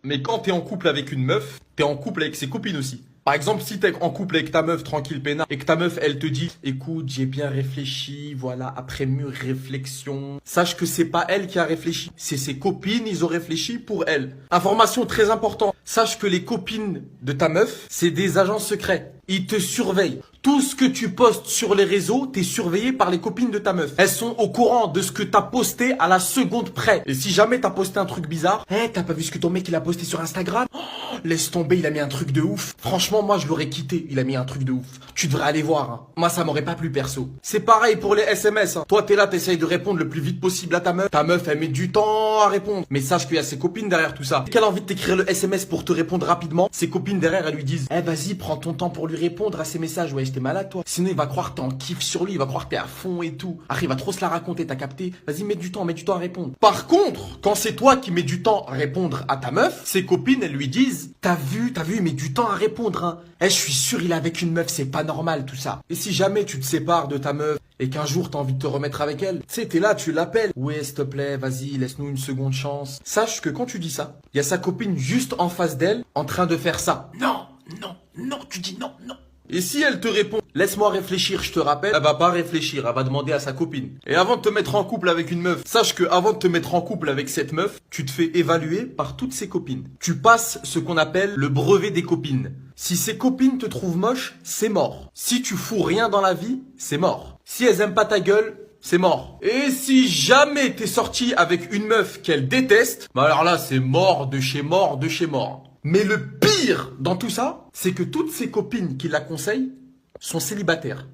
Mais quand t'es en couple avec une meuf, t'es en couple avec ses copines aussi. Par exemple, si t'es en couple avec ta meuf tranquille peinard et que ta meuf elle te dit écoute j'ai bien réfléchi, voilà après mûre réflexion, sache que c'est pas elle qui a réfléchi, c'est ses copines, ils ont réfléchi pour elle. Information très importante, sache que les copines de ta meuf c'est des agents secrets, ils te surveillent. Tout ce que tu postes sur les réseaux, t'es surveillé par les copines de ta meuf. Elles sont au courant de ce que t'as posté à la seconde près. Et si jamais t'as posté un truc bizarre, t'as pas vu ce que ton mec il a posté sur Instagram? Oh, laisse tomber, il a mis un truc de ouf. Franchement, moi je l'aurais quitté, il a mis un truc de ouf. Tu devrais aller voir, hein. Moi ça m'aurait pas plu perso. C'est pareil pour les SMS, hein. Toi t'es là, t'essayes de répondre le plus vite possible à ta meuf. Ta meuf elle met du temps à répondre. Mais sache qu'il y a ses copines derrière tout ça. Qu'elle a envie de t'écrire le SMS pour te répondre rapidement, ses copines derrière elles lui disent vas-y prends ton temps pour lui répondre à ses messages, ouais t'es malade toi. Sinon il va croire que t'es en kiff sur lui, il va croire que t'es à fond et tout. Après il va trop se la raconter, t'as capté? Vas-y mets du temps à répondre. Par contre, quand c'est toi qui mets du temps à répondre à ta meuf, ses copines elles lui disent t'as vu, il met du temps à répondre hein. Je suis sûr il est avec une meuf, c'est pas normal tout ça. Et si jamais tu te sépares de ta meuf et qu'un jour t'as envie de te remettre avec elle, tu sais t'es là, tu l'appelles. Ouais s'il te plaît, vas-y laisse-nous une seconde chance. Sache que quand tu dis ça, il y a sa copine juste en face d'elle en train de faire ça. Non, tu dis non. Et si elle te répond laisse-moi réfléchir, je te rappelle, elle va pas réfléchir, elle va demander à sa copine. Et avant de te mettre en couple avec une meuf, sache que avant de te mettre en couple avec cette meuf, tu te fais évaluer par toutes ses copines. Tu passes ce qu'on appelle le brevet des copines. Si ses copines te trouvent moche, c'est mort. Si tu fous rien dans la vie, c'est mort. Si elles aiment pas ta gueule, c'est mort. Et si jamais t'es sorti avec une meuf qu'elle déteste, bah alors là c'est mort de chez mort de chez mort. Mais le pire dans tout ça, c'est que toutes ses copines qui la conseillent sont célibataires.